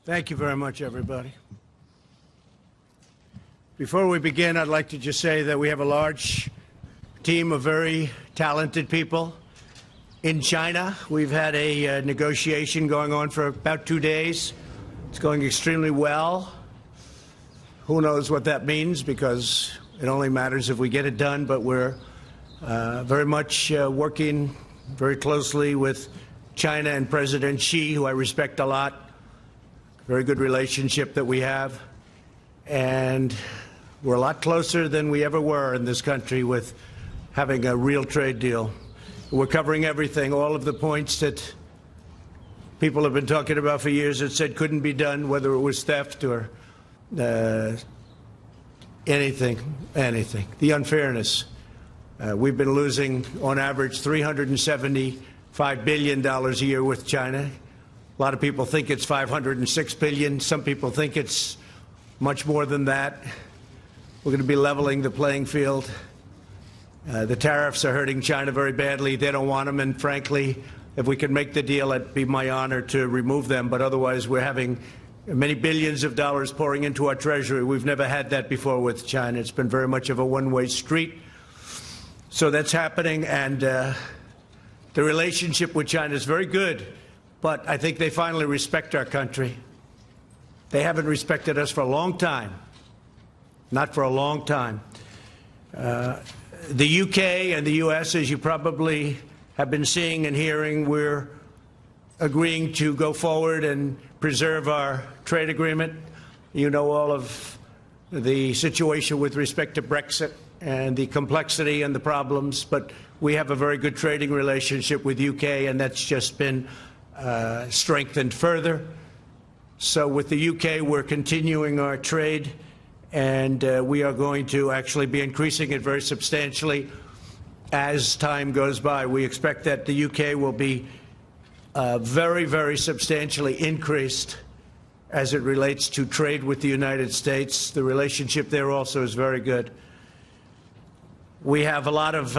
Thank you very much, everybody. Before we begin, I'd like to just say that we have a large team of very talented people in China. We've had a negotiation going on for about 2 days. It's going extremely well. Who knows what that means, because it only matters if we get it done, but we're very much working very closely with China and President Xi, who I respect a lot. Very good relationship that we have. And we're a lot closer than we ever were in this country with having a real trade deal. We're covering everything, all of the points that people have been talking about for years that said couldn't be done, whether it was theft or anything. The unfairness. We've been losing, on average, $375 billion a year with China. A lot of people think it's $506 billion. Some people think it's much more than that. We're going to be leveling the playing field. The tariffs are hurting China very badly. They don't want them, and frankly, if we can make the deal, it'd be my honor to remove them. But otherwise, we're having many billions of dollars pouring into our treasury. We've never had that before with China. It's been very much of a one-way street. So that's happening, and the relationship with China is very good. But I think they finally respect our country. They haven't respected us for a long time. Not for a long time. The UK and the US, as you probably have been seeing and hearing, we're agreeing to go forward and preserve our trade agreement. You know all of the situation with respect to Brexit and the complexity and the problems, but we have a very good trading relationship with UK, and that's just been strengthened further. So with the UK, we're continuing our trade, and we are going to actually be increasing it very substantially as time goes by. We expect that the UK will be very, very substantially increased as it relates to trade with the United States. The relationship there also is very good. We have a lot of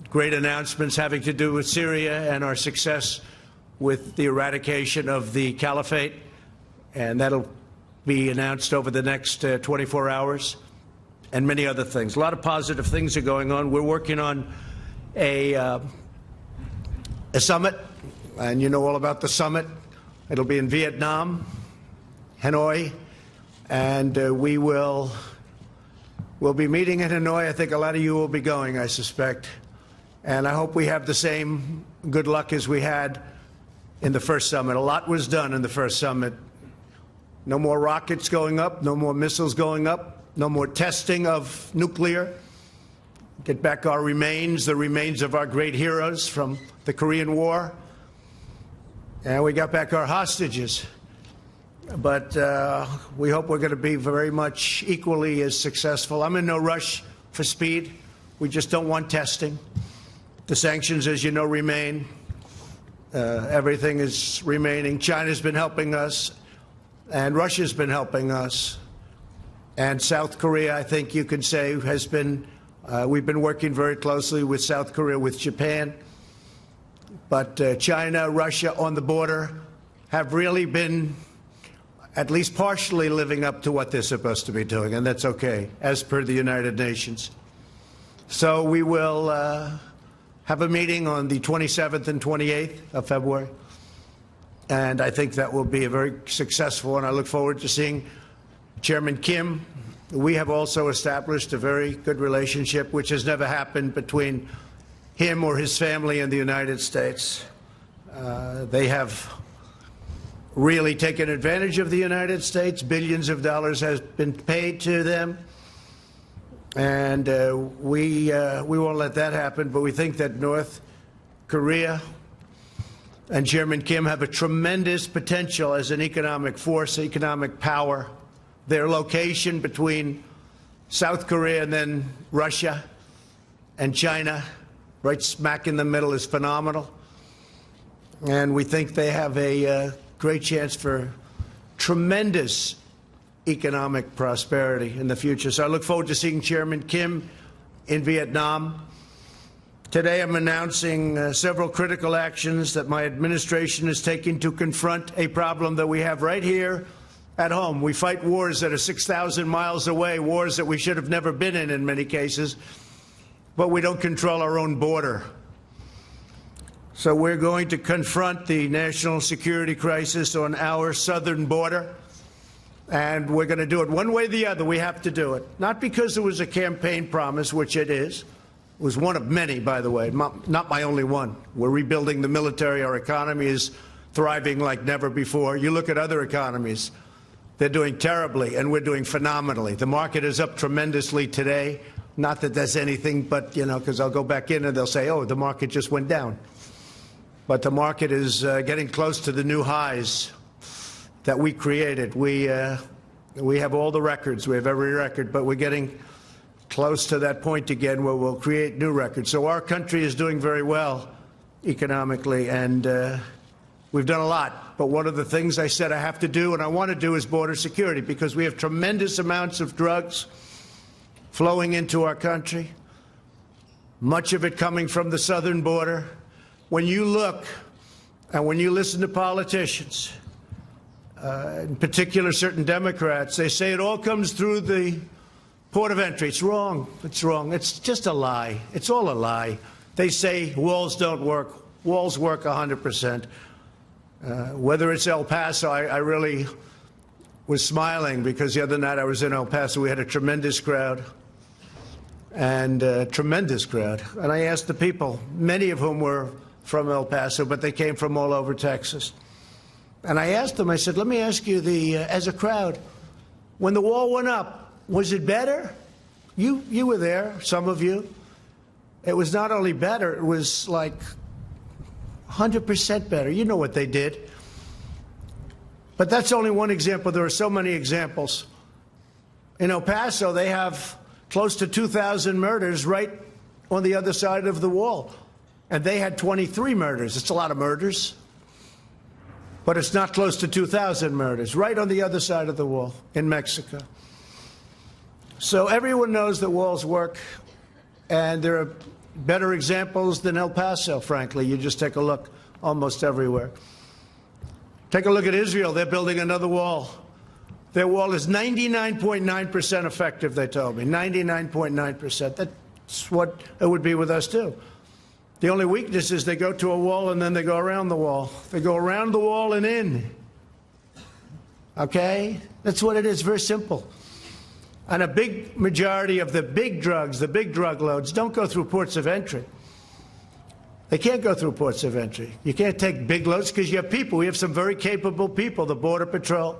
great announcements having to do with Syria and our success with the eradication of the caliphate, and that'll be announced over the next 24 hours, and many other things. A lot of positive things are going on. We're working on a summit, and you know all about the summit. It'll be in Vietnam, Hanoi, and we'll be meeting in Hanoi. I think a lot of you will be going, I suspect, and I hope we have the same good luck as we had in the first summit. A lot was done in the first summit. No more rockets going up, no more missiles going up, no more testing of nuclear. Get back our remains, the remains of our great heroes from the Korean War. And we got back our hostages. But we hope we're going to be very much equally as successful. I'm in no rush for speed. We just don't want testing. The sanctions, as you know, remain. Everything is remaining. China's been helping us, and Russia's been helping us. And South Korea, I think you can say, has been, we've been working very closely with South Korea, with Japan. But China, Russia on the border have really been at least partially living up to what they're supposed to be doing, and that's okay, as per the United Nations. So we will have a meeting on the 27th and 28th of February, and I think that will be a very successful, and I look forward to seeing Chairman Kim. We have also established a very good relationship, which has never happened between him or his family and the United States. They have really taken advantage of the United States. Billions of dollars has been paid to them. And we won't let that happen, but we think that North Korea and Chairman Kim have a tremendous potential as an economic force, economic power. Their location between South Korea and then Russia and China, right smack in the middle, is phenomenal. And we think they have a great chance for tremendous economic prosperity in the future. So I look forward to seeing Chairman Kim in Vietnam. Today, I'm announcing several critical actions that my administration is taking to confront a problem that we have right here at home. We fight wars that are 6,000 miles away, wars that we should have never been in many cases, but we don't control our own border. So we're going to confront the national security crisis on our southern border, and we're going to do it one way or the other. We have to do it, not because it was a campaign promise, which it is. It was one of many, by the way, not my only one. We're rebuilding the military. Our economy is thriving like never before. You look at other economies, they're doing terribly, and we're doing phenomenally. The market is up tremendously today. Not that that's anything, but, because I'll go back in and they'll say, oh, the market just went down. But the market is getting close to the new highs that we created. We have all the records. We have every record, but we're getting close to that point again where we'll create new records. So our country is doing very well economically, and we've done a lot. But one of the things I said I have to do and I want to do is border security, because we have tremendous amounts of drugs flowing into our country, much of it coming from the southern border. When you look and when you listen to politicians, in particular certain Democrats, they say it all comes through the port of entry. It's wrong. It's wrong. It's just a lie. It's all a lie. They say walls don't work. Walls work 100%. Whether it's El Paso, I really was smiling because the other night I was in El Paso. We had a tremendous crowd, and And I asked the people, many of whom were from El Paso, but they came from all over Texas. And I asked them, I said, let me ask you, as a crowd, when the wall went up, was it better? You were there, some of you. It was not only better, it was like 100% better. You know what they did. But that's only one example. There are so many examples. In El Paso, they have close to 2,000 murders right on the other side of the wall. And they had 23 murders. It's a lot of murders. But it's not close to 2,000 murders, right on the other side of the wall in Mexico. So everyone knows that walls work, and there are better examples than El Paso, frankly. You just take a look almost everywhere. Take a look at Israel. They're building another wall. Their wall is 99.9% effective, they told me. 99.9%. That's what it would be with us, too. The only weakness is they go to a wall and then they go around the wall. They go around the wall and in. Okay? That's what it is. Very simple. And a big majority of the big drugs, the big drug loads, don't go through ports of entry. They can't go through ports of entry. You can't take big loads because you have people. We have some very capable people, the Border Patrol,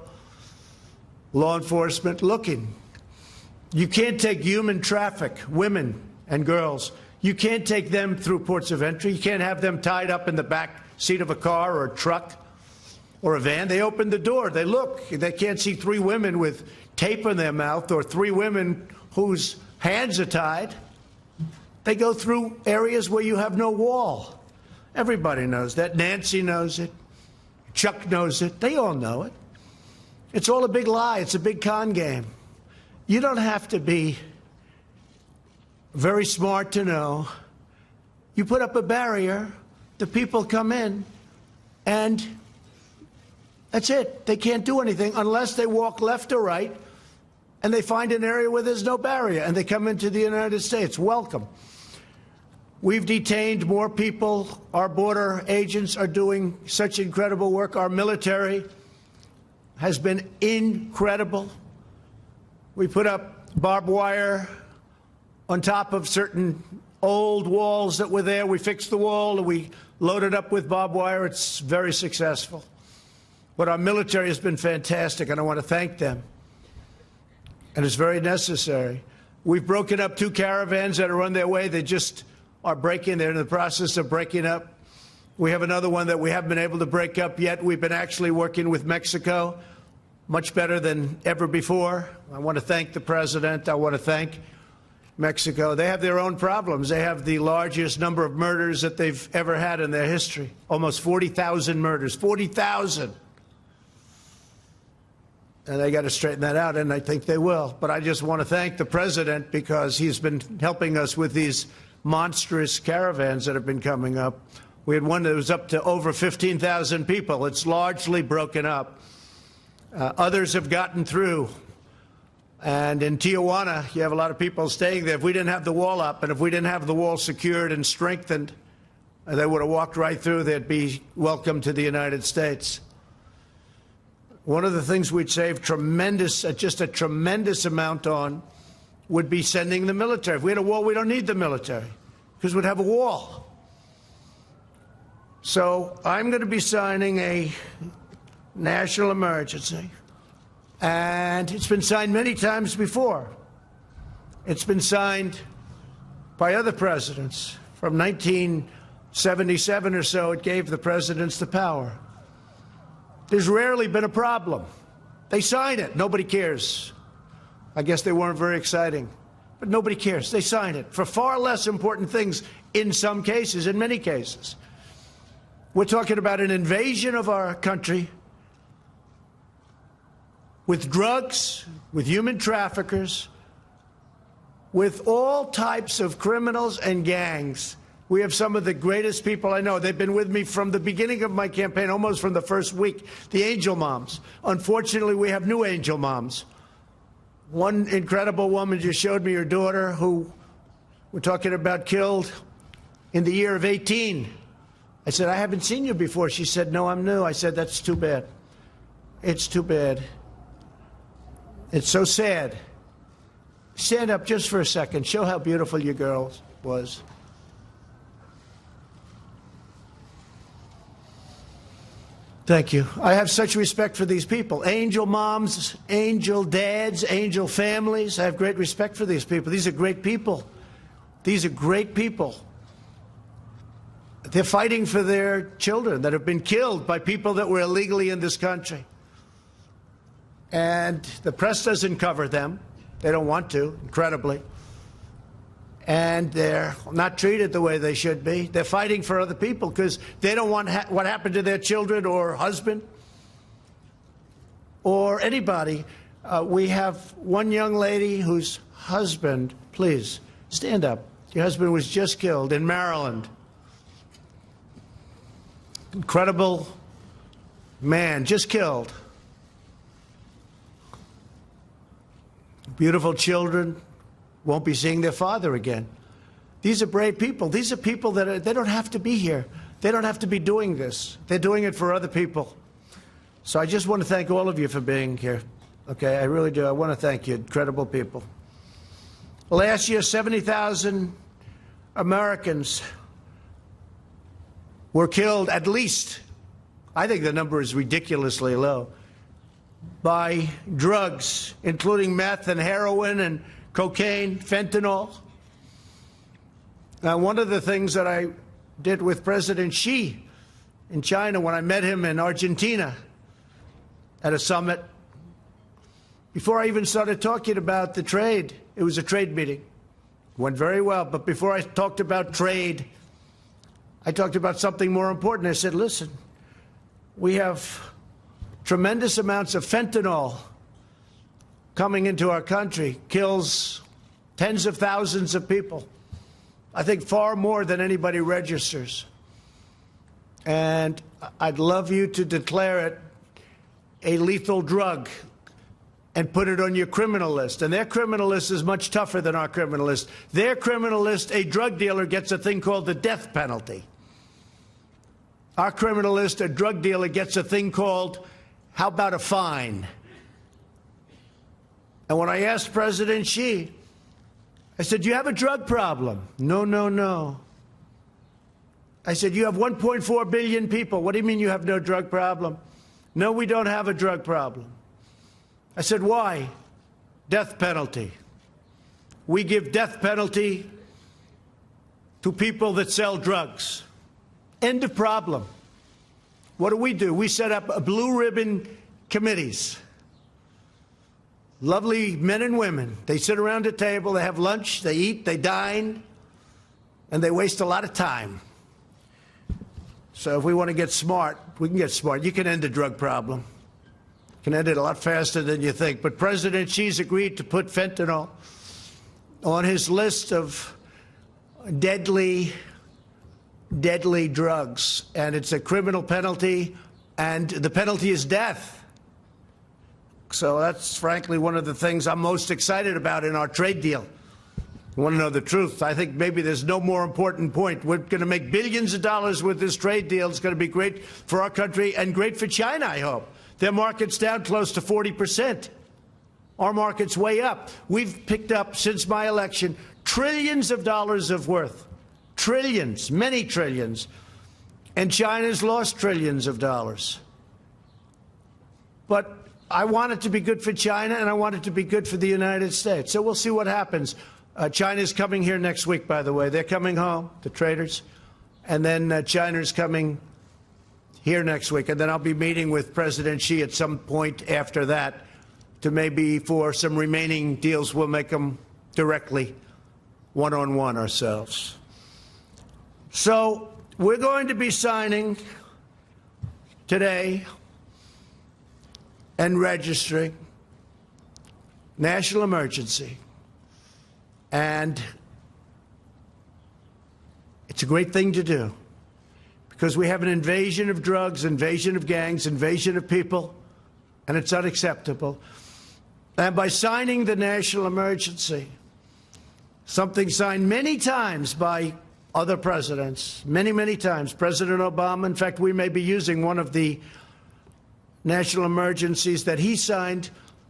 law enforcement, looking. You can't take human traffic, women and girls. You can't take them through ports of entry. You can't have them tied up in the back seat of a car or a truck or a van. They open the door. They look. They can't see three women with tape in their mouth or three women whose hands are tied. They go through areas where you have no wall. Everybody knows that. Nancy knows it. Chuck knows it. They all know it. It's all a big lie. It's a big con game. You don't have to be very smart to know. You put up a barrier, the people come in, and that's it. They can't do anything unless they walk left or right, and they find an area where there's no barrier, and they come into the United States. Welcome. We've detained more people. Our border agents are doing such incredible work. Our military has been incredible. We put up barbed wire on top of certain old walls that were there. We fixed the wall, and we loaded up with barbed wire. It's very successful. But our military has been fantastic, and I want to thank them. And it's very necessary. We've broken up 2 caravans that are on their way. They just are breaking. They're in the process of breaking up. We have another one that we haven't been able to break up yet. We've been actually working with Mexico much better than ever before. I want to thank the president. I want to thank Mexico. They have their own problems. They have the largest number of murders that they've ever had in their history. Almost 40,000 murders. 40,000. And they got to straighten that out, and I think they will. But I just want to thank the president because he's been helping us with these monstrous caravans that have been coming up. We had one that was up to over 15,000 people. It's largely broken up. Others have gotten through. And in Tijuana, you have a lot of people staying there. If we didn't have the wall up and if we didn't have the wall secured and strengthened, they would have walked right through. They'd be welcome to the United States. One of the things we'd save just a tremendous amount on would be sending the military. If we had a wall, we don't need the military because we'd have a wall. So I'm going to be signing a national emergency. And it's been signed many times before. It's been signed by other presidents. From 1977 or so, it gave the presidents the power. There's rarely been a problem. They sign it. Nobody cares. I guess they weren't very exciting. But nobody cares. They sign it for far less important things in some cases, in many cases. We're talking about an invasion of our country with drugs, with human traffickers, with all types of criminals and gangs. We have some of the greatest people I know. They've been with me from the beginning of my campaign, almost from the first week, the angel moms. Unfortunately, we have new angel moms. One incredible woman just showed me her daughter, who we're talking about, killed in the year of 18. I said, I haven't seen you before. She said, no, I'm new. I said, that's too bad. It's too bad. It's so sad. Stand up just for a second. Show how beautiful your girl was. Thank you. I have such respect for these people. Angel moms, angel dads, angel families. I have great respect for these people. These are great people. These are great people. They're fighting for their children that have been killed by people that were illegally in this country. And the press doesn't cover them. They don't want to, incredibly. And they're not treated the way they should be. They're fighting for other people because they don't want what happened to their children or husband or anybody. We have one young lady whose husband, please, stand up. Your husband was just killed in Maryland. Incredible man, just killed. Beautiful children won't be seeing their father again. These are brave people. These are people that they don't have to be here. They don't have to be doing this. They're doing it for other people. So I just want to thank all of you for being here. Okay, I really do. I want to thank you, incredible people. Last year, 70,000 Americans were killed, at least. I think the number is ridiculously low, by drugs, including meth and heroin and cocaine, fentanyl. Now, one of the things that I did with President Xi in China when I met him in Argentina at a summit, before I even started talking about the trade, it was a trade meeting. It went very well, but before I talked about trade, I talked about something more important. I said, listen, we have tremendous amounts of fentanyl coming into our country, kills tens of thousands of people. I think far more than anybody registers. And I'd love you to declare it a lethal drug and put it on your criminal list. And their criminal list is much tougher than our criminal list. Their criminal list, a drug dealer gets a thing called the death penalty. Our criminal list, a drug dealer gets a thing called, how about a fine? And when I asked President Xi, I said, do you have a drug problem? No, no, no. I said, you have 1.4 billion people. What do you mean you have no drug problem? No, we don't have a drug problem. I said, why? Death penalty. We give death penalty to people that sell drugs. End of problem. What do? We set up blue ribbon committees. Lovely men and women. They sit around a table, they have lunch, they eat, they dine, and they waste a lot of time. So if we want to get smart, we can get smart. You can end the drug problem. You can end it a lot faster than you think. But President Xi's agreed to put fentanyl on his list of deadly drugs, and it's a criminal penalty, and the penalty is death. So that's frankly one of the things I'm most excited about in our trade deal. You want to know the truth? I think maybe there's no more important point. We're going to make billions of dollars with this trade deal. It's going to be great for our country and great for China, I hope. Their market's down close to 40%. Our market's way up. We've picked up, since my election, trillions of dollars of worth. Trillions, many trillions. And China's lost trillions of dollars. But I want it to be good for China, and I want it to be good for the United States. So we'll see what happens. China's coming here next week, by the way. They're coming home, the traders. And then China's coming here next week. And then I'll be meeting with President Xi at some point after that to maybe for some remaining deals, we'll make them directly one-on-one ourselves. So we're going to be signing today and registering national emergency. And it's a great thing to do because we have an invasion of drugs, invasion of gangs, invasion of people, and it's unacceptable. And by signing the national emergency, something signed many times by other presidents, many, many times, President Obama. In fact, we may be using one of the national emergencies that he signed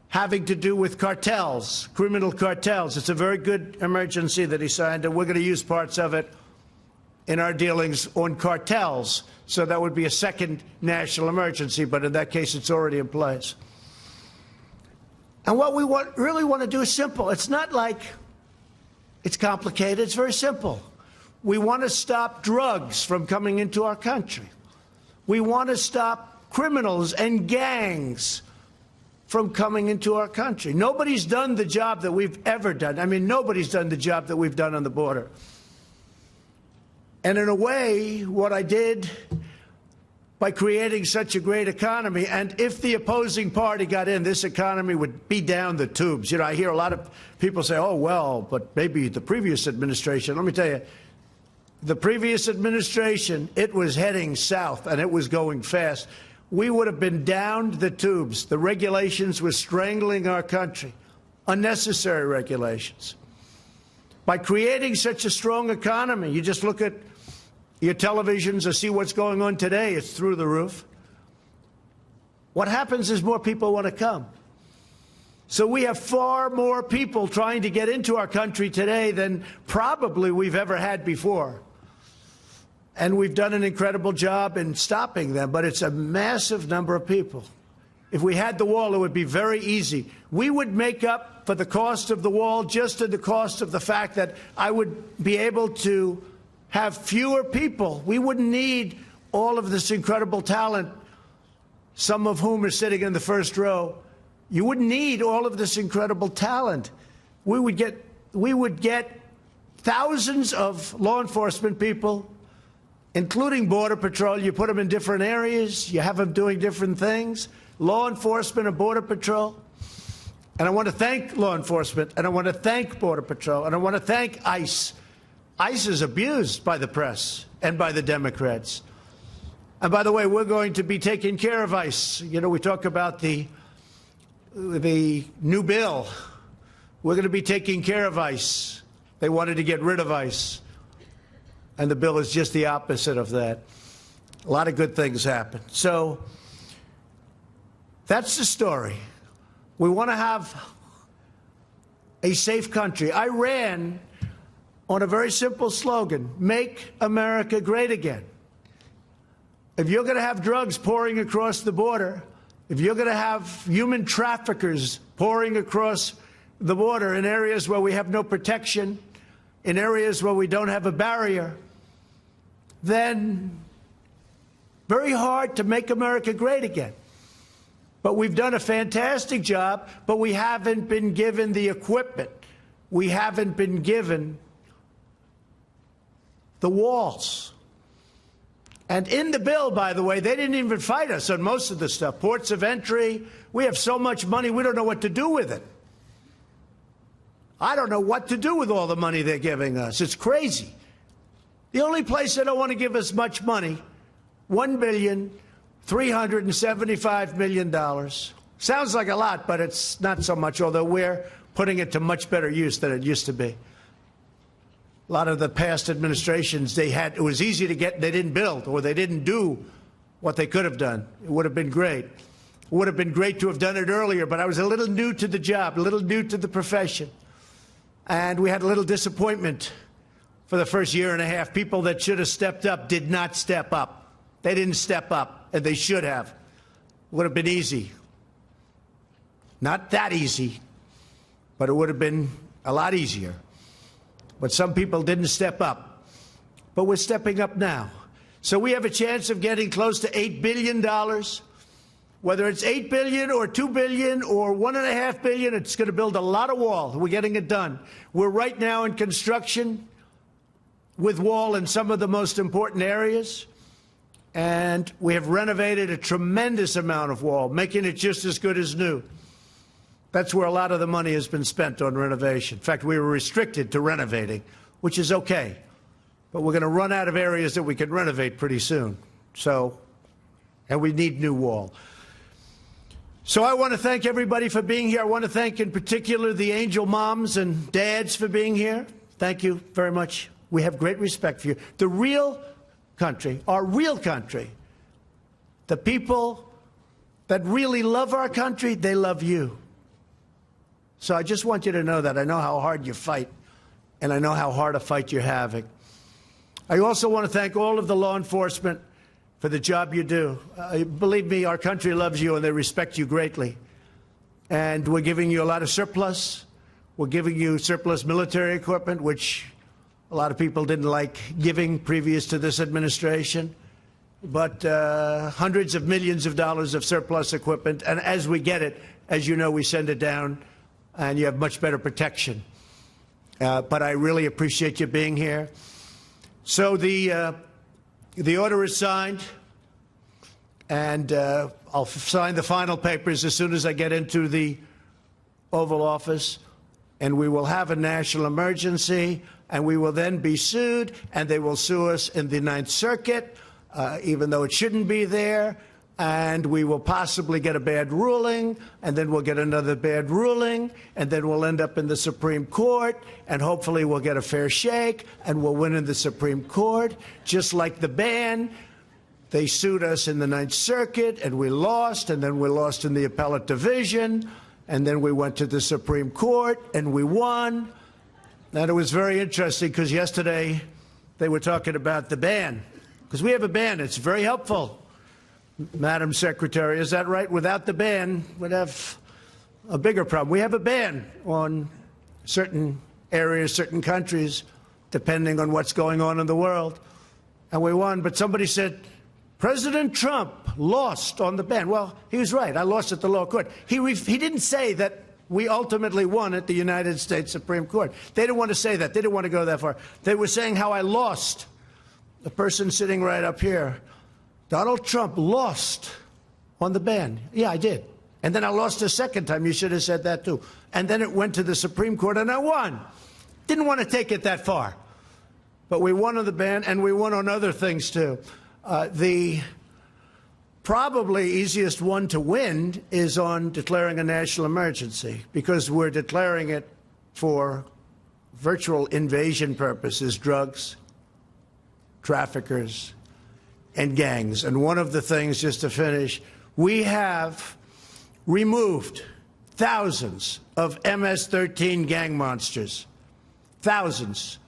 having to do with cartels, criminal cartels. It's a very good emergency that he signed, and we're going to use parts of it in our dealings on cartels. So that would be a second national emergency, but in that case, it's already in place. And what we really want to do is simple. It's not like it's complicated. It's very simple. We want to stop drugs from coming into our country. We want to stop criminals and gangs from coming into our country. Nobody's done the job that we've ever done. I mean, nobody's done the job that we've done on the border. And in a way, what I did by creating such a great economy, and if the opposing party got in, this economy would be down the tubes. You know, I hear a lot of people say, oh, well, but maybe the previous administration. Let me tell you, the previous administration, it was heading south, and it was going fast. We would have been down the tubes. The regulations were strangling our country, unnecessary regulations. By creating such a strong economy, you just look at your televisions or see what's going on today, it's through the roof. What happens is more people want to come. So we have far more people trying to get into our country today than probably we've ever had before. And we've done an incredible job in stopping them, but it's a massive number of people. If we had the wall, it would be very easy. We would make up for the cost of the wall just in the cost of the fact that I would be able to have fewer people. We wouldn't need all of this incredible talent, some of whom are sitting in the first row. You wouldn't need all of this incredible talent. We would get thousands of law enforcement people, including Border Patrol. You put them in different areas. You have them doing different things. Law enforcement and Border Patrol. And I want to thank law enforcement, and I want to thank Border Patrol, and I want to thank ICE. ICE is abused by the press and by the Democrats. And by the way, we're going to be taking care of ICE. You know, we talk about the new bill. We're going to be taking care of ICE. They wanted to get rid of ICE. And the bill is just the opposite of that. A lot of good things happen. So that's the story. We want to have a safe country. I ran on a very simple slogan, make America great again. If you're going to have drugs pouring across the border, if you're going to have human traffickers pouring across the border in areas where we have no protection, in areas where we don't have a barrier, then very hard to make America great again. But we've done a fantastic job, but we haven't been given the equipment. We haven't been given the walls. And in the bill, by the way, they didn't even fight us on most of the stuff. Ports of entry, we have so much money, we don't know what to do with it. I don't know what to do with all the money they're giving us. It's crazy. The only place they don't want to give us much money, $1,375 million. Sounds like a lot, but it's not so much, although we're putting it to much better use than it used to be. A lot of the past administrations, it was easy to get, they didn't build, or they didn't do what they could have done. It would have been great. It would have been great to have done it earlier, but I was a little new to the job, a little new to the profession. And we had a little disappointment for the first year and a half. People that should have stepped up did not step up. They didn't step up, and they should have. It would have been easy. Not that easy, but it would have been a lot easier. But some people didn't step up. But we're stepping up now. So we have a chance of getting close to $8 billion. Whether it's $8 billion or $2 billion or $1.5 billion, it's going to build a lot of wall. We're getting it done. We're right now in construction with wall in some of the most important areas. And we have renovated a tremendous amount of wall, making it just as good as new. That's where a lot of the money has been spent on renovation. In fact, we were restricted to renovating, which is okay. But we're going to run out of areas that we can renovate pretty soon. And we need new wall. So I want to thank everybody for being here. I want to thank in particular the angel moms and dads for being here. Thank you very much. We have great respect for you. The real country, our real country, the people that really love our country, they love you. So I just want you to know that. I know how hard you fight, and I know how hard a fight you're having. I also want to thank all of the law enforcement for the job you do. Believe me, our country loves you, and they respect you greatly. And we're giving you a lot of surplus. We're giving you surplus military equipment, which a lot of people didn't like giving previous to this administration. But hundreds of millions of dollars of surplus equipment. And as we get it, as you know, we send it down, and you have much better protection. But I really appreciate you being here. So the order is signed, and I'll sign the final papers as soon as I get into the Oval Office, and we will have a national emergency, and we will then be sued, and they will sue us in the Ninth Circuit, even though it shouldn't be there. And we will possibly get a bad ruling, and then we'll get another bad ruling, and then we'll end up in the Supreme Court, and hopefully we'll get a fair shake, and we'll win in the Supreme Court. Just like the ban, they sued us in the Ninth Circuit, and we lost, and then we lost in the appellate division, and then we went to the Supreme Court, and we won. And it was very interesting, because yesterday they were talking about the ban, because we have a ban. It's very helpful. Madam Secretary, is that right? Without the ban, we'd have a bigger problem. We have a ban on certain areas, certain countries, depending on what's going on in the world. And we won. But somebody said, President Trump lost on the ban. Well, he was right. I lost at the lower court. He didn't say that we ultimately won at the United States Supreme Court. They didn't want to say that. They didn't want to go that far. They were saying how I lost. The person sitting right up here, Donald Trump lost on the ban. Yeah, I did. And then I lost a second time. You should have said that, too. And then it went to the Supreme Court, and I won. Didn't want to take it that far. But we won on the ban, and we won on other things, too. The probably easiest one to win is on declaring a national emergency, because we're declaring it for virtual invasion purposes, drugs, traffickers, and gangs. And one of the things, just to finish, we have removed thousands of MS-13 gang monsters. Thousands.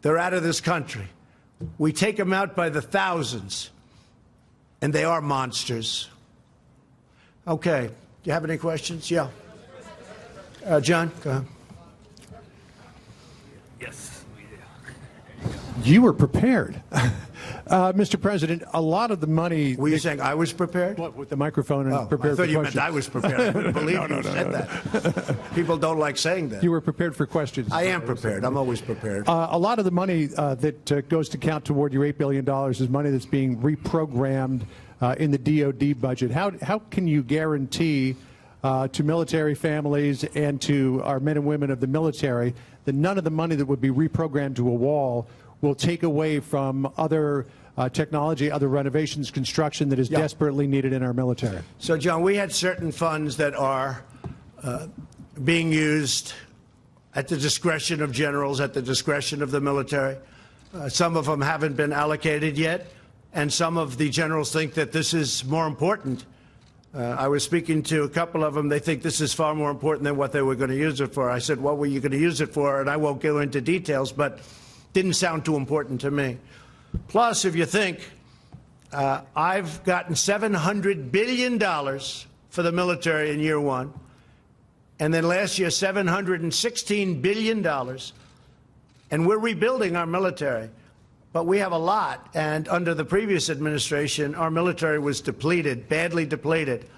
They're out of this country. We take them out by the thousands, and they are monsters. Okay. Do you have any questions? Yeah. John, go ahead. Yes. You were prepared. Mr. President, a lot of the money... Were you saying I was prepared? What, with the microphone and prepared I thought for you questions? meant I was prepared. I couldn't believe you said that. People don't like saying that. You were prepared for questions. I am prepared. I'm always prepared. A lot of the money that goes to count toward your $8 billion is money that's being reprogrammed in the DOD budget. How can you guarantee to military families and to our men and women of the military that none of the money that would be reprogrammed to a wall will take away from other technology, other renovations, construction that is desperately needed in our military? So, John, we had certain funds that are being used at the discretion of generals, at the discretion of the military. Some of them haven't been allocated yet, and some of the generals think that this is more important. I was speaking to a couple of them. They think this is far more important than what they were going to use it for. I said, what were you going to use it for? And I won't go into details, but didn't sound too important to me. Plus, if you think, I've gotten $700 billion for the military in year one, and then last year $716 billion, and we're rebuilding our military. But we have a lot, and under the previous administration, our military was depleted, badly depleted,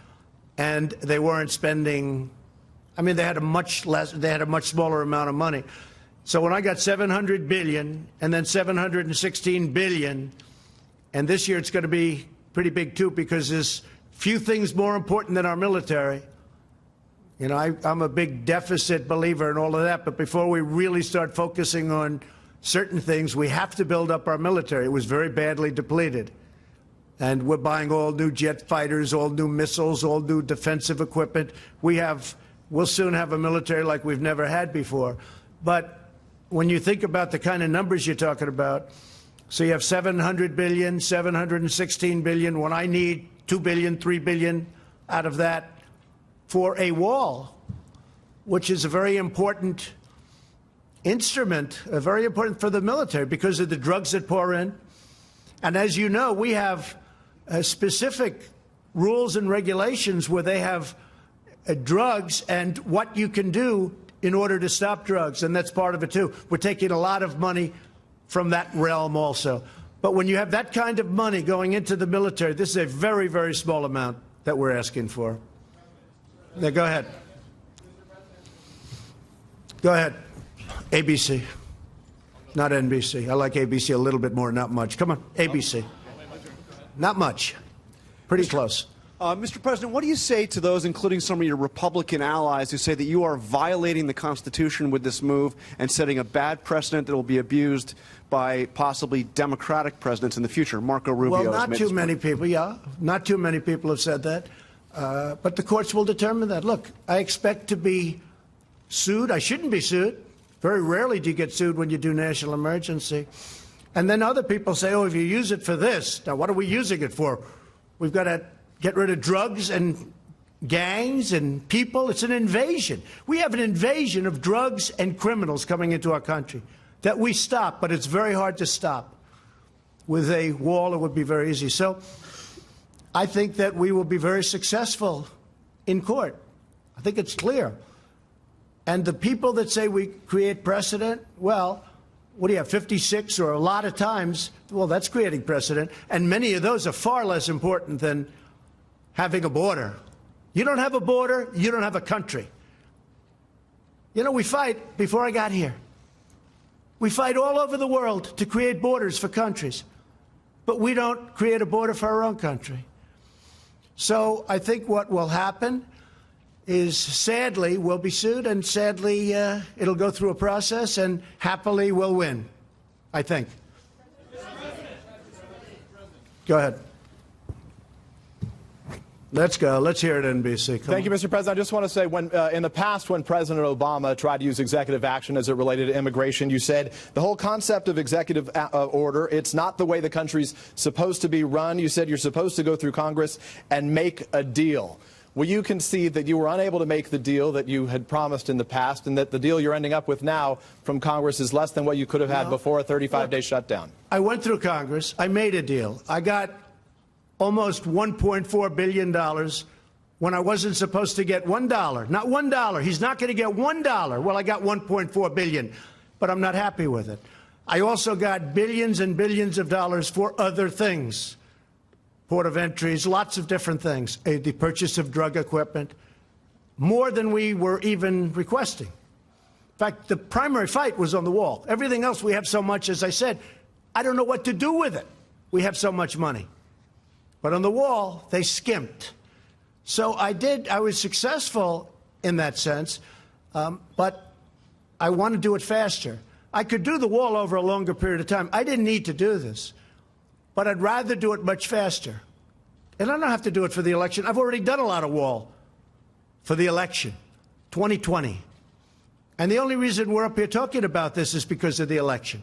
and they weren't spending. I mean, they had a much smaller amount of money. So when I got $700 billion and then $716 billion, and this year it's going to be pretty big too, because there's few things more important than our military. You know, I'm a big deficit believer and all of that, but before we really start focusing on certain things, we have to build up our military. It was very badly depleted. And we're buying all new jet fighters, all new missiles, all new defensive equipment. We'll soon have a military like we've never had before. But when you think about the kind of numbers you're talking about, so you have $700 billion, $716 billion, when I need $2 billion, $3 billion out of that for a wall, which is a very important instrument, very important for the military because of the drugs that pour in. And as you know, we have specific rules and regulations where they have drugs and what you can do in order to stop drugs, and that's part of it too. We're taking a lot of money from that realm also. But when you have that kind of money going into the military, this is a very, very small amount that we're asking for. Now, go ahead. Go ahead. ABC, not NBC. I like ABC a little bit more, not much. Come on, ABC. Not much. Pretty close. Mr. President, what do you say to those, including some of your Republican allies, who say that you are violating the Constitution with this move and setting a bad precedent that will be abused by possibly Democratic presidents in the future? Marco Rubio. Well, not too many people, not too many people have said that. But the courts will determine that. Look, I expect to be sued. I shouldn't be sued. Very rarely do you get sued when you do national emergency. And then other people say, oh, if you use it for this, now what are we using it for? We've got to get rid of drugs and gangs and people. It's an invasion. We have an invasion of drugs and criminals coming into our country that we stop, but it's very hard to stop. With a wall, it would be very easy. So I think that we will be very successful in court. I think it's clear. And the people that say we create precedent, well, what do you have, 56 or a lot of times? Well, that's creating precedent. And many of those are far less important than having a border. You don't have a border, you don't have a country. You know, we fight, before I got here, we fight all over the world to create borders for countries. But we don't create a border for our own country. So I think what will happen is, sadly, we'll be sued, and sadly, it'll go through a process, and happily we'll win, I think. Go ahead. Let's go. Let's hear it, NBC. Thank you, Mr. President. I just want to say, when in the past, when President Obama tried to use executive action as it related to immigration, you said the whole concept of executive order, it's not the way the country's supposed to be run. You said you're supposed to go through Congress and make a deal. Will you concede that you were unable to make the deal that you had promised in the past, and that the deal you're ending up with now from Congress is less than what you could have had before a 35-day shutdown? I went through Congress. I made a deal. I got almost $1.4 billion when I wasn't supposed to get $1. Not $1. He's not going to get $1. Well, I got $1.4 billion, but I'm not happy with it. I also got billions and billions of dollars for other things. Port of entries, lots of different things. The purchase of drug equipment, more than we were even requesting. In fact, the primary fight was on the wall. Everything else, we have so much, as I said, I don't know what to do with it. We have so much money. But on the wall, they skimped. So I was successful in that sense, but I want to do it faster. I could do the wall over a longer period of time. I didn't need to do this, but I'd rather do it much faster. And I don't have to do it for the election. I've already done a lot of wall for the election, 2020. And the only reason we're up here talking about this is because of the election.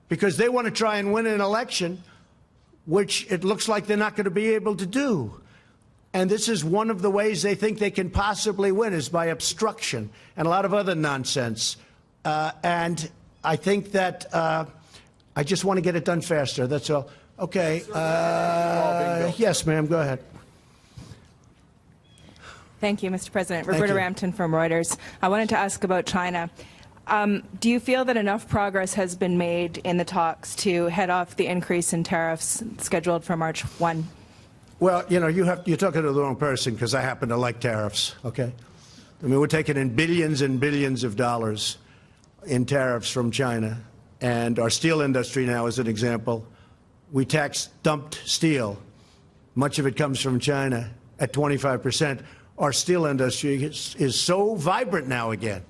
Because they want to try and win an election, which it looks like they're not going to be able to do. And this is one of the ways they think they can possibly win, is by obstruction and a lot of other nonsense. And I think that I just want to get it done faster. That's all. Okay. Yes, ma'am. Go ahead. Thank you, Mr. President. Roberta Rampton from Reuters. I wanted to ask about China. Do you feel that enough progress has been made in the talks to head off the increase in tariffs scheduled for March 1? Well, you know, you're talking to the wrong person, because I happen to like tariffs, okay? I mean, we're taking in billions and billions of dollars in tariffs from China. And our steel industry now, as an example, we tax dumped steel. Much of it comes from China at 25%. Our steel industry is so vibrant now again.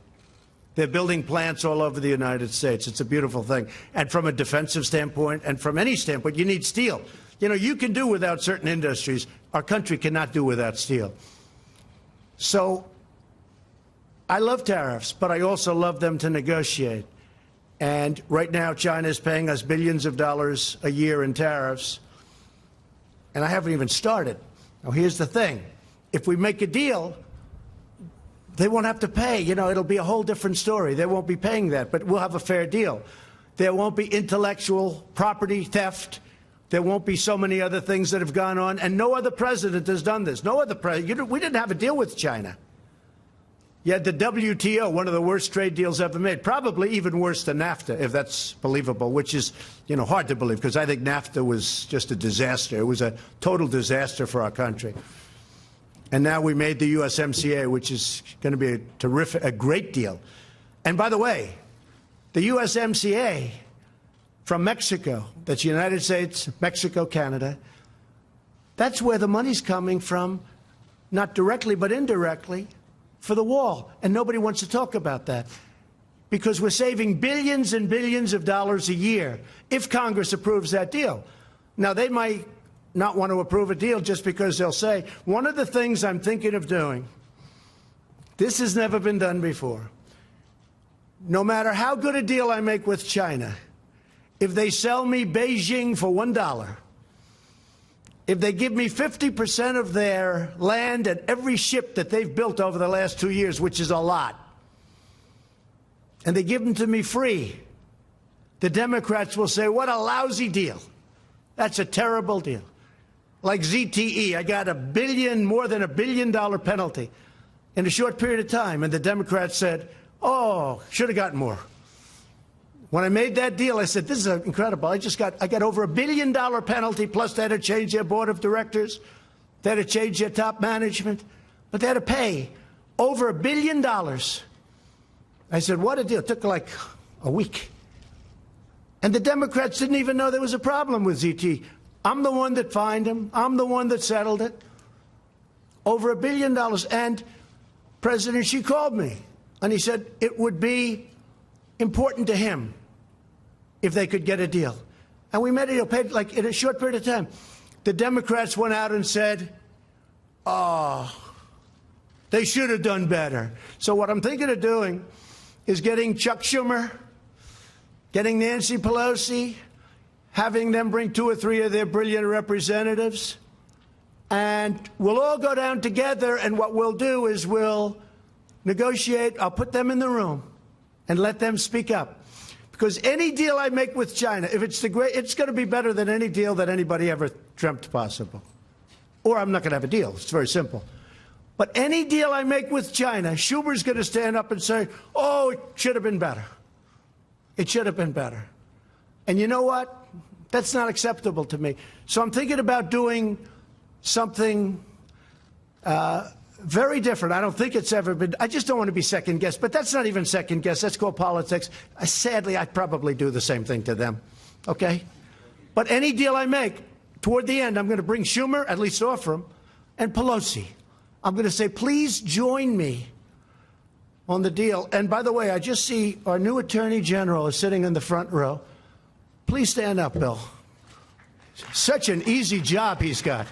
They're building plants all over the United States. It's a beautiful thing. And from a defensive standpoint, and from any standpoint, you need steel. You know, you can do without certain industries. Our country cannot do without steel. So I love tariffs, but I also love them to negotiate. And right now, China is paying us billions of dollars a year in tariffs. And I haven't even started. Now, here's the thing. If we make a deal, they won't have to pay. You know, it'll be a whole different story. They won't be paying that, but we'll have a fair deal. There won't be intellectual property theft. There won't be so many other things that have gone on. And no other president has done this. No other president. We didn't have a deal with China. You had the WTO, one of the worst trade deals ever made, probably even worse than NAFTA, if that's believable, which is, you know, hard to believe, because I think NAFTA was just a disaster. It was a total disaster for our country. And now we made the USMCA, which is going to be a great deal. And by the way, the USMCA from Mexico, that's United States, Mexico, Canada, that's where the money's coming from, not directly but indirectly, for the wall. And nobody wants to talk about that, because we're saving billions and billions of dollars a year if Congress approves that deal. Now, they might not want to approve a deal just because they'll say, one of the things I'm thinking of doing, this has never been done before. No matter how good a deal I make with China, if they sell me Beijing for $1, if they give me 50% of their land and every ship that they've built over the last 2 years, which is a lot, and they give them to me free, the Democrats will say, what a lousy deal. That's a terrible deal. Like ZTE, I got more than $1 billion penalty in a short period of time. And the Democrats said, oh, should have gotten more. When I made that deal, I said, this is incredible. I got over $1 billion penalty, plus they had to change their board of directors. They had to change their top management. But they had to pay over $1 billion. I said, what a deal. It took like a week. And the Democrats didn't even know there was a problem with ZTE. I'm the one that fined him. I'm the one that settled it. Over $1 billion. And President Xi called me, and he said it would be important to him if they could get a deal. And we made a deal, paid like in a short period of time. The Democrats went out and said, oh, they should have done better. So what I'm thinking of doing is getting Chuck Schumer, getting Nancy Pelosi, having them bring 2 or 3 of their brilliant representatives, and we'll all go down together, and what we'll do is we'll negotiate. I'll put them in the room and let them speak up. Because any deal I make with China, if it's it's going to be better than any deal that anybody ever dreamt possible. Or I'm not going to have a deal. It's very simple. But any deal I make with China, Schumer's going to stand up and say, oh, it should have been better. It should have been better. And you know what? That's not acceptable to me. So I'm thinking about doing something very different. I don't think it's ever been. I just don't want to be second-guessed. But that's not even second-guessed. That's called politics. Sadly, I'd probably do the same thing to them. Okay? But any deal I make, toward the end, I'm going to bring Schumer, at least offer him, and Pelosi. I'm going to say, please join me on the deal. And by the way, I just see our new Attorney General is sitting in the front row. Please stand up, Bill. Such an easy job he's got.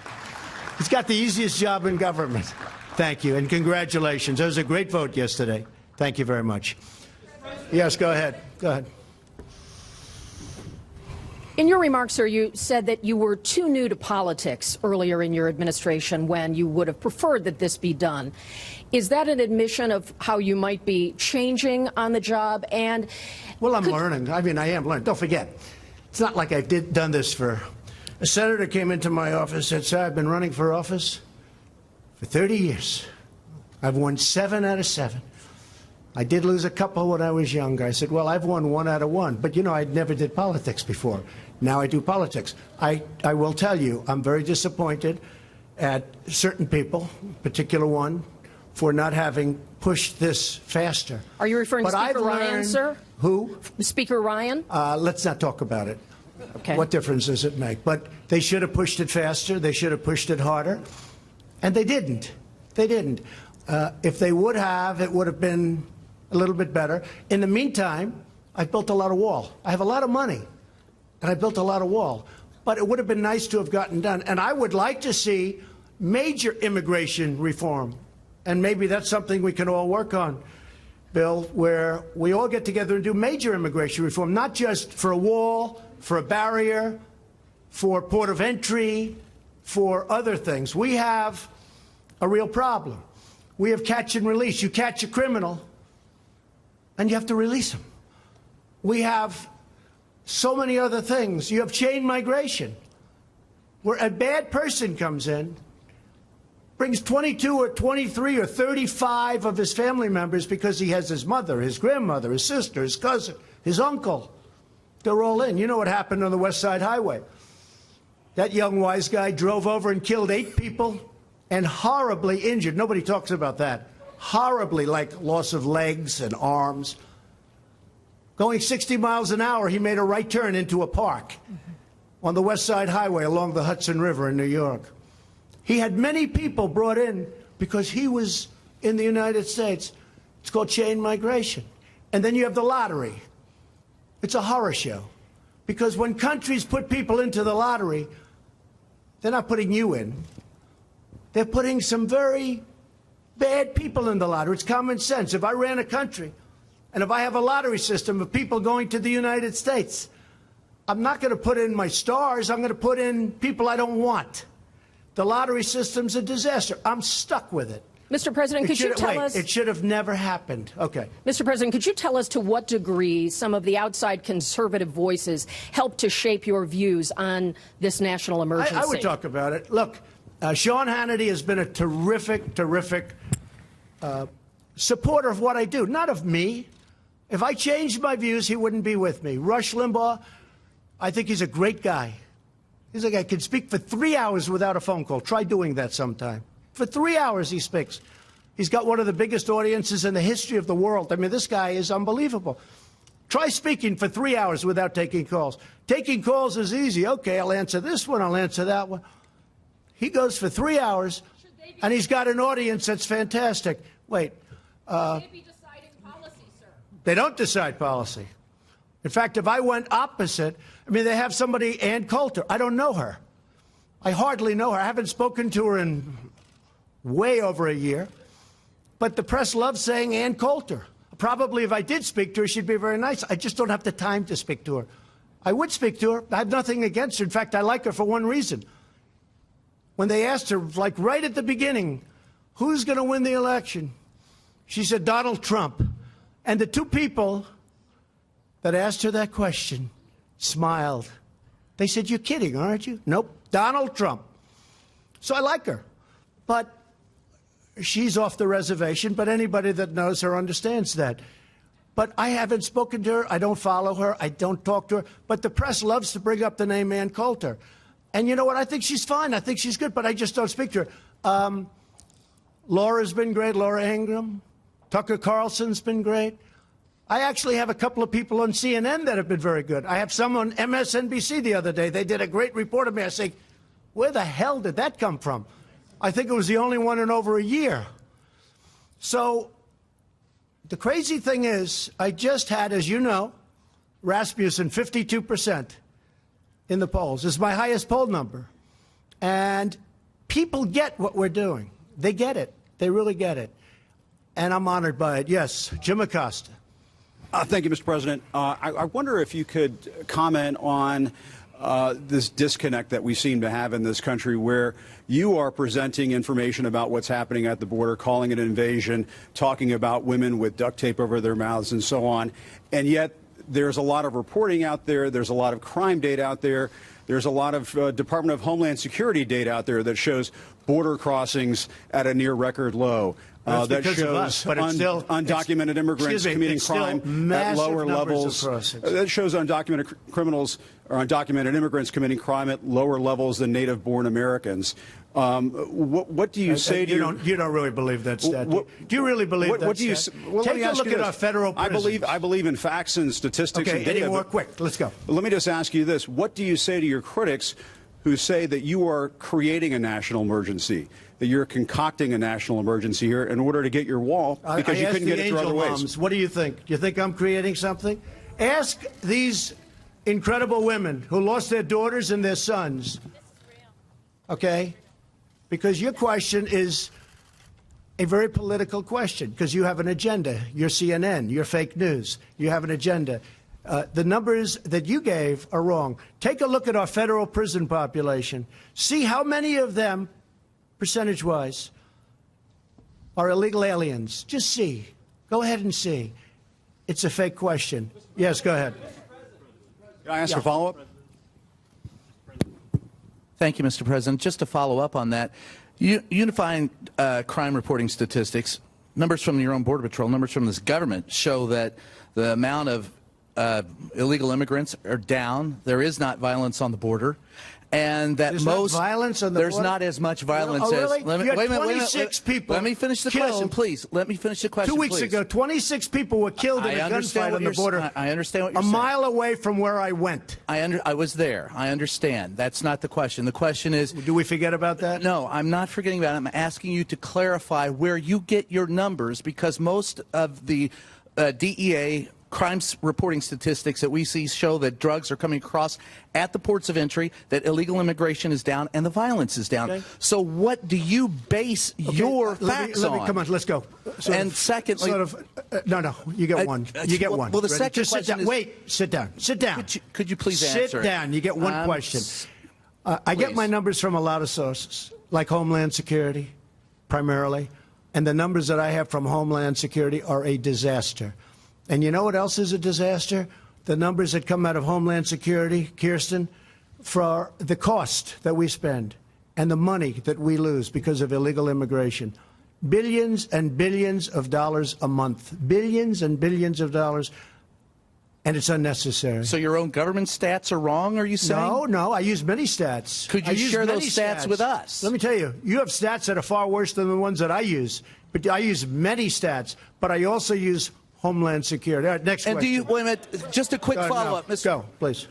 He's got the easiest job in government. Thank you, and congratulations. There was a great vote yesterday. Thank you very much. Yes, go ahead. Go ahead. In your remarks, sir, you said that you were too new to politics earlier in your administration when you would have preferred that this be done. Is that an admission of how you might be changing on the job? And well, I'm learning. I mean, I am learning. Don't forget, it's not like I've done this for... A senator came into my office and said, I've been running for office for 30 years. I've won 7 out of 7. I did lose a couple when I was younger. I said, well, I've won 1 out of 1. But, you know, I never did politics before. Now I do politics. I will tell you, I'm very disappointed at certain people, particular one, for not having pushed this faster. Are you referring to Speaker Ryan, learned, sir? Who? Speaker Ryan? Let's not talk about it. Okay. What difference does it make? But they should have pushed it faster. They should have pushed it harder. And they didn't. They didn't. If they would have, it would have been a little bit better. In the meantime, I've built a lot of wall. I have a lot of money, and I built a lot of wall. But it would have been nice to have gotten done. And I would like to see major immigration reform. And maybe that's something we can all work on, Bill, where we all get together and do major immigration reform, not just for a wall, for a barrier, for port of entry, for other things. We have a real problem. We have catch and release. You catch a criminal, and you have to release him. We have so many other things. You have chain migration, where a bad person comes in, brings 22 or 23 or 35 of his family members because he has his mother, his grandmother, his sister, his cousin, his uncle. They're all in. You know what happened on the West Side Highway. That young wise guy drove over and killed 8 people and horribly injured. Nobody talks about that. Horribly, like loss of legs and arms. Going 60 miles an hour, he made a right turn into a park on the West Side Highway along the Hudson River in New York. He had many people brought in because he was in the United States. It's called chain migration. And then you have the lottery. It's a horror show. Because when countries put people into the lottery, they're not putting you in. They're putting some very bad people in the lottery. It's common sense. If I ran a country, and if I have a lottery system of people going to the United States, I'm not going to put in my stars. I'm going to put in people I don't want. The lottery system's a disaster. I'm stuck with it. Mr. President, could you tell us... It should have never happened. Okay. Mr. President, could you tell us to what degree some of the outside conservative voices helped to shape your views on this national emergency? I would talk about it. Look, Sean Hannity has been a terrific, terrific supporter of what I do, not of me. If I changed my views, he wouldn't be with me. Rush Limbaugh, I think he's a great guy. He's a guy who can speak for 3 hours without a phone call. Try doing that sometime. For 3 hours he speaks. He's got one of the biggest audiences in the history of the world. I mean, this guy is unbelievable. Try speaking for 3 hours without taking calls. Taking calls is easy. Okay, I'll answer this one, I'll answer that one. He goes for 3 hours, and he's got an audience that's fantastic. Wait. Should they be deciding policy, sir? They don't decide policy. In fact, if I went opposite, I mean, they have somebody, Ann Coulter. I don't know her. I hardly know her. I haven't spoken to her in way over a year. But the press loves saying Ann Coulter. Probably if I did speak to her, she'd be very nice. I just don't have the time to speak to her. I would speak to her. I have nothing against her. In fact, I like her for one reason. When they asked her, like right at the beginning, who's going to win the election? She said, Donald Trump. And the two people that asked her that question smiled. They said, you're kidding, aren't you? Nope, Donald Trump. So I like her. But she's off the reservation, but anybody that knows her understands that. But I haven't spoken to her. I don't follow her. I don't talk to her. But the press loves to bring up the name Ann Coulter. And you know what? I think she's fine. I think she's good, but I just don't speak to her. Laura's been great, Laura Ingraham. Tucker Carlson's been great. I actually have a couple of people on CNN that have been very good. I have some on MSNBC the other day. They did a great report of me. I say, where the hell did that come from? I think it was the only one in over a year. So the crazy thing is, I just had, as you know, Rasmussen 52% in the polls. It's my highest poll number. And people get what we're doing. They get it. They really get it. And I'm honored by it. Yes, Jim Acosta. Thank you, Mr. President. I wonder if you could comment on this disconnect that we seem to have in this country, where you are presenting information about what's happening at the border, calling it an invasion, talking about women with duct tape over their mouths and so on, and yet there's a lot of reporting out there, there's a lot of crime data out there, there's a lot of Department of Homeland Security data out there that shows border crossings at a near record low. That shows undocumented immigrants committing crime at lower levels. That shows undocumented criminals or undocumented immigrants committing crime at lower levels than native-born Americans. What do you say to you don't really believe that stat? Do you really believe that stat? Take a look at our federal prisons. I believe in facts and statistics and data. Any more quick? Let's go. Let me just ask you this. What do you say to your critics who say that you are creating a national emergency, that you're concocting a national emergency here in order to get your wall because you couldn't get it through other ways? Moms, what do you think? Do you think I'm creating something? Ask these incredible women who lost their daughters and their sons. Okay? Because your question is a very political question, because you have an agenda. You're CNN. You're fake news. You have an agenda. The numbers that you gave are wrong. Take a look at our federal prison population. See how many of them, percentage-wise, are illegal aliens. Just see. Go ahead and see. It's a fake question. Yes, go ahead. Can I ask a follow-up? Thank you, Mr. President. Just to follow up on that, unifying crime reporting statistics, numbers from your own Border Patrol, numbers from this government show that the amount of illegal immigrants are down. There is not violence on the border. And that there's most not violence on the there's border? not as much violence Oh, really? as. Let me, you had wait a minute, 26 people. Let me finish the killed. question, please. Let me finish the question. 2 weeks please. ago, 26 people were killed in a gunfight on the border. I understand what you're saying. A mile away from where I went. I was there. I understand. That's not the question. The question is. Do we forget about that? No, I'm not forgetting about it. I'm asking you to clarify where you get your numbers, because most of the DEA crime reporting statistics that we see show that drugs are coming across at the ports of entry, that illegal immigration is down, and the violence is down. Okay. So what do you base your facts on? Come on, let's go. Secondly... no, you get one. You get one. Well, the second question is... Wait, sit down. Sit down. Could you please answer? Sit down. You get one question. I get my numbers from a lot of sources, like Homeland Security, primarily. And the numbers that I have from Homeland Security are a disaster. And you know what else is a disaster? The numbers that come out of Homeland Security, Kirsten, for the cost that we spend and the money that we lose because of illegal immigration. Billions and billions of dollars a month. Billions and billions of dollars. And it's unnecessary. So your own government stats are wrong, are you saying? No, I use many stats. Could you share those stats with us? Let me tell you, you have stats that are far worse than the ones that I use. But I use many stats, but I also use Homeland Security. All right, next question. And do you, wait a minute, just a quick follow-up, Mr. Go, please.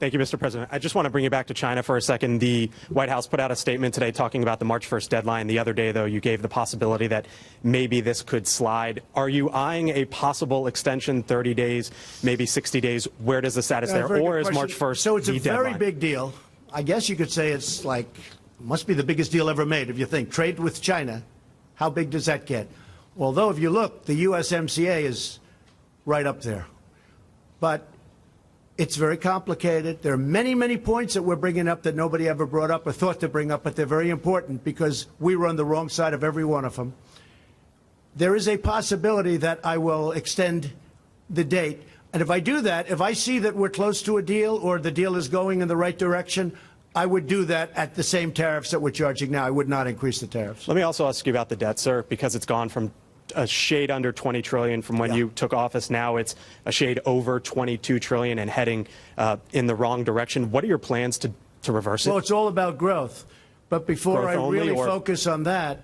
Thank you, Mr. President. I just want to bring you back to China for a second. The White House put out a statement today talking about the March 1st deadline. The other day, though, you gave the possibility that maybe this could slide. Are you eyeing a possible extension, 30 days, maybe 60 days? Where does the status there? Or is March 1st So it's the a deadline? very big deal. I guess you could say it's like, must be the biggest deal ever made if you think. Trade with China. How big does that get? Although, if you look, the USMCA is right up there. But it's very complicated. There are many, many points that we're bringing up that nobody ever brought up or thought to bring up, but they're very important because we were on the wrong side of every one of them. There is a possibility that I will extend the date. And if I do that, if I see that we're close to a deal or the deal is going in the right direction, I would do that at the same tariffs that we're charging now. I would not increase the tariffs. Let me also ask you about the debt, sir, because it's gone from a shade under $20 trillion from when you took office. Now it's a shade over $22 trillion and heading in the wrong direction. What are your plans to reverse it? Well, it's all about growth. But before I really focus on that,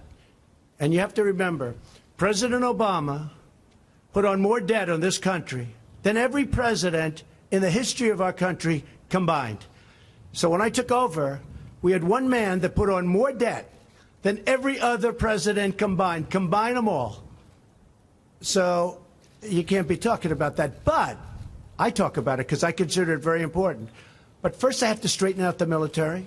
and you have to remember, President Obama put on more debt on this country than every president in the history of our country combined. So when I took over, we had one man that put on more debt than every other president combined. Combine them all. So you can't be talking about that. But I talk about it because I consider it very important. But first I have to straighten out the military.